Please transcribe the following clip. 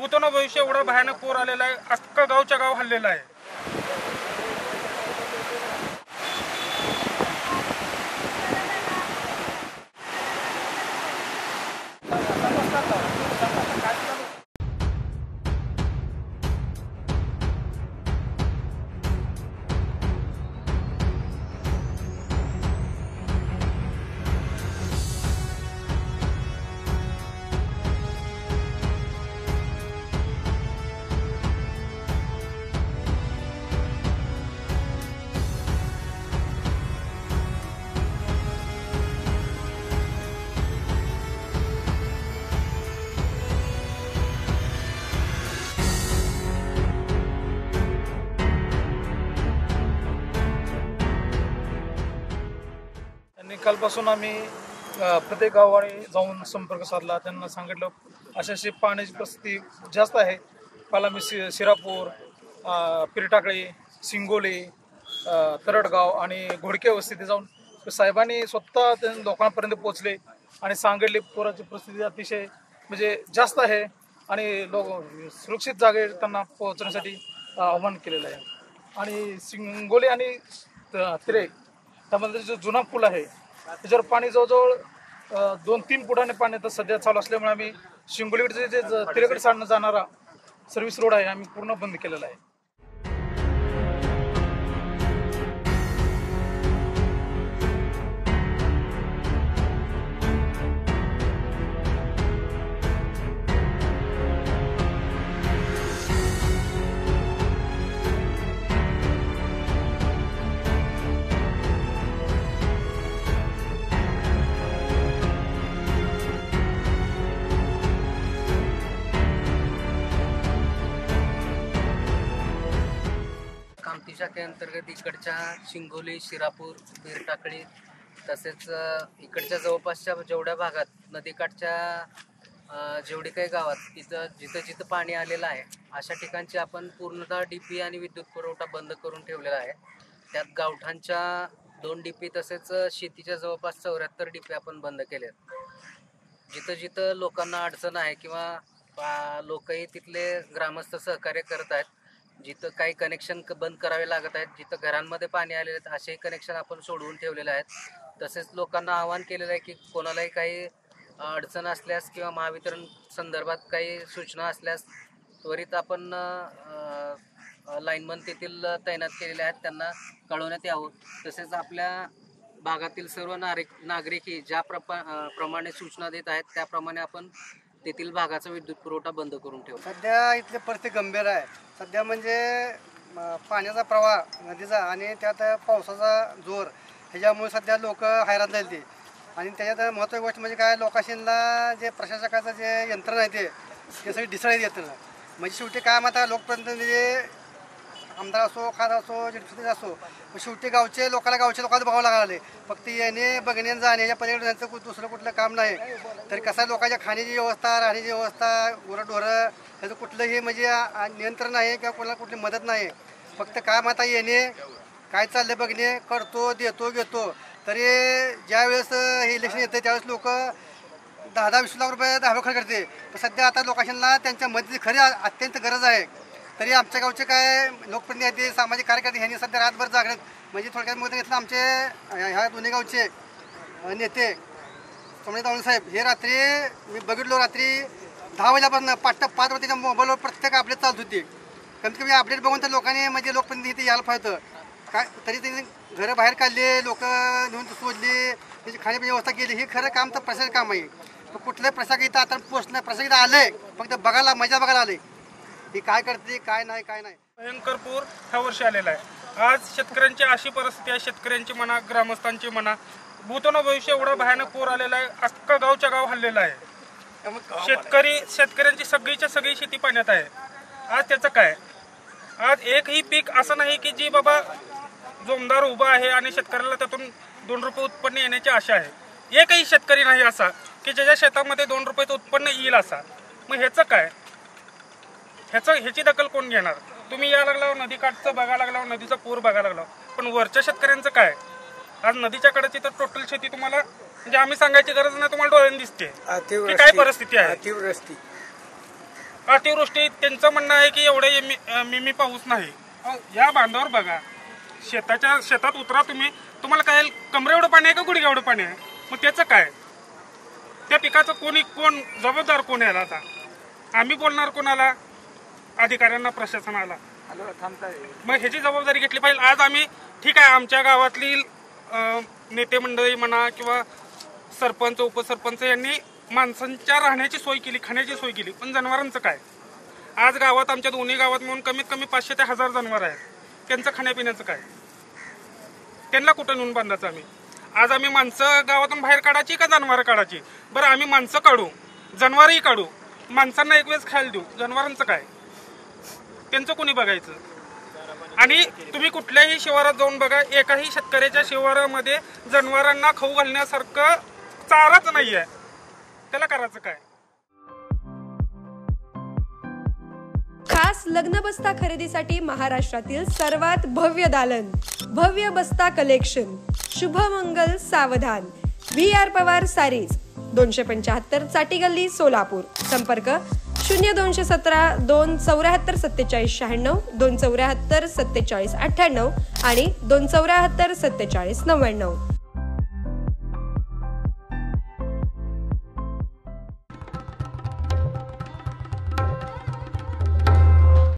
भूतोन भविष्य एवढा भयानक पूर आलेला आहे, अख्खा गावच्या गाव हल्लेला आहे। कालपासून आम्ही प्रत्येक गावाने जाऊन संपर्क साधला, त्यांना सांगितलं अशी पाण्याची परिस्थिती जास्त आहे। काल मी शिरापूर, पिरटाकळी, सिंगोली, तरडगाव आणि घोडके वस्तीत जाऊन साहेबांनी स्वतः लोकांपर्यंत पोहोचले आणि सांगितले पुराची परिस्थिती अतिशय म्हणजे जास्त आहे आणि लोक सुरक्षित जागे त्यांना पोहोचण्यासाठी आव्हान केलेलं आहे। आणि सिंगोली आणि तिरे त्यामध्ये जो जुना पूल आहे त्याच्यावर पाणी जवळजवळ 2-3 फुटाने पाणी आता सध्या चालू असल्यामुळे आम्ही शिंगोलीकडे जे तिरेकडे जाणारा सर्व्हिस रोड आहे आम्ही पूर्ण बंद केलेला आहे। शाखे अंतर्गत इकडच्या शिंगोली, शिरापूर, पिरटाकळी तसेच इकडच्या जवळपासच्या जेवढ्या भागात नदीकाठच्या जेवढी काही गावात जिथं पाणी आलेलं आहे अशा ठिकाणची आपण पूर्णतः डीपी आणि विद्युत पुरवठा बंद करून ठेवलेला आहे। त्यात गावठांच्या 2 डीपी तसेच शेतीच्या जवळपास 74 डीपी आपण बंद केले। जिथं लोकांना अडचण आहे किंवा लोकही तिथले ग्रामस्थ सहकार्य करत आहेत, जिथं काही कनेक्शन बंद करावे लागत आहेत, जिथं घरांमध्ये पाणी आलेले आहेत असेही कनेक्शन आपण सोडवून ठेवलेले आहेत। तसेच लोकांना आवाहन केलेलं आहे की कोणालाही काही अडचण असल्यास किंवा महावितरण संदर्भात काही सूचना असल्यास त्वरित आपण लाईनमन तेथील तैनात केलेले आहेत, त्यांना कळवण्यात यावं। तसेच आपल्या भागातील सर्व नागरिक ज्या प्रमाणे सूचना देत आहेत त्याप्रमाणे आपण तेथील भागाचा विद्युत पुरवठा बंद करून ठेवू। सध्या इथली परिस्थिती गंभीर आहे। सध्या म्हणजे पाण्याचा प्रवाह नदीचा आणि त्यात पावसाचा जोर ह्याच्यामुळे सध्या लोक हैराण झाले आणि त्याच्यात महत्त्वाची गोष्ट म्हणजे काय, लोकांशीला जे प्रशासकाचं जे यंत्रणा आहे ते सगळी ढिसळीत येतं। म्हणजे शेवटी काय आता लोकप्रतिनिधी आमदार असो, खासदार असो, जनप्रतिनिधी असो, शेवटी गावच्या लोकांना बघावं लागले। फक्त येणे बघणे जाणे याच्या पलीकडे त्यांचं दुसरं कुठलं काम नाही। तर कसं लोकांच्या खाण्याची व्यवस्था, राहण्याची व्यवस्था, गुरंढोरं ह्याचं कुठलंही म्हणजे नियंत्रण नाही किंवा कोणाला कुठली मदत नाही। फक्त काम आता येणे, काय चाललं बघणे, करतो, देतो, घेतो। तरी ज्यावेळेस हे इलेक्शन येतं त्यावेळेस लोक 10-20 लाख रुपये दाखल करते। पण सध्या आता लोकांना त्यांच्या मदतीची खरी अत्यंत गरज आहे। तरी आमच्या गावचे काय लोकप्रतिनिधी, सामाजिक कार्यकर्ते ह्यांनी सध्या रातभर जागण्यात म्हणजे थोडक्यात मग घेतलं आमचे ह्या दोन्ही गावचे नेते सोमनाथ दावणे साहेब हे रात्री मी बघितलो, रात्री 10 वाजल्यापासून 5:05 त्याच्या मोबाईलवर प्रत्येक अपडेट चालत होती। कमीत कमी अपडेट बघून तर लोकांनी म्हणजे लोकप्रतिनिधी इथे यायला पाहिजे काय। तरी त्यांनी घरं बाहेर काढले, लोक नेऊन सोडली, त्याची खाण्यापिण्याची व्यवस्था केली। हे खरं काम तर प्रशासक काम आहे। कुठलंही प्रशासक इथं आता पोचणं, प्रशासक इथं आले फक्त बघायला, मजा बघायला आले ही काय करते काय नाही। भयंकर पूर ह्या वर्षी आलेला आहे। आज शेतकऱ्यांची अशी परिस्थिती आहे, शेतकऱ्यांची म्हणा, ग्रामस्थांची म्हणा, भूतोन भविष्य एवढा भयानक पूर आलेला आहे, अख्खा गावच्या गाव हल्लेला आहे। शेतकऱ्यांची सगळी शेती पाण्यात आहे। आज त्याचं काय, आज एकही पीक असं नाही की जी बाबा जोमदार उभा आहे आणि शेतकऱ्याला त्यातून 2 रुपये उत्पन्न येण्याची आशा आहे। एकही शेतकरी नाही असा की ज्याच्या शेतामध्ये 2 रुपयाचं उत्पन्न येईल असा। मग ह्याचं काय, ह्याची दखल कोण घेणार? तुम्ही या लागला नदीकाठचं बघायला लागला, नदीचा पूर बघायला लागला, पण वरच्या शेतकऱ्यांचं काय? आज नदीच्या कडेची तर टोटल शेती तुम्हाला म्हणजे आम्ही सांगायची गरज नाही, तुम्हाला डोळ्याने दिसते की काय परिस्थिती आहे। अतिवृष्टी त्यांचं म्हणणं आहे की एवढे मिमी पाऊस नाही. या बांधावर बघा, शेतात उतरा तुम्हाला काय कमरे एवढं पाणी आहे का गुडघ्या एवढं पाणी आहे? मग त्याचं काय? त्या पिकाचं कोण जबाबदार कोण यायला? आता आम्ही बोलणार कोणाला? अधिकाऱ्यांना, प्रशासनाला. मग ह्याची जबाबदारी घेतली पाहिजे. आज आम्ही ठीक आहे, आमच्या गावातली नेते मंडळी म्हणा किंवा सरपंच उपसरपंच यांनी माणसांच्या राहण्याची सोय केली, खाण्याची सोय केली, पण जनावरांचं काय? आज गावात आमच्या दोन्ही गावात मिळून कमीत कमी 500 ते 1000 जनावर आहेत. त्यांचं खाण्यापिण्याचं काय? त्यांना कुठं नेऊन बांधायचं आम्ही? आज आम्ही माणसं गावातून बाहेर काढायची का जनावरं काढायची? बरं, आम्ही माणसं काढू, जनावरही काढू, माणसांना एक वेळेस खायला देऊ, जनावरांचं काय? त्यांचं कोणी बघायचं? आणि तुम्ही कुठल्याही शिवारात जाऊन बघा, एकाही शेतकऱ्याच्या शिवारामध्ये जनावरांना खाऊ घालण्यासारखं चाराच नाही आहे. त्याला करायचं काय? खास लग्न बस्ता खरेदीसाठी महाराष्ट्रातील सर्वात भव्य दालन, भव्य बस्ता कलेक्शन, शुभमंगल सावधान, VR पवार सारीज, 275 चाटी गल्ली, सोलापूर. संपर्क 0217 274 47 96, 274 47 98 आणि 274 47 99.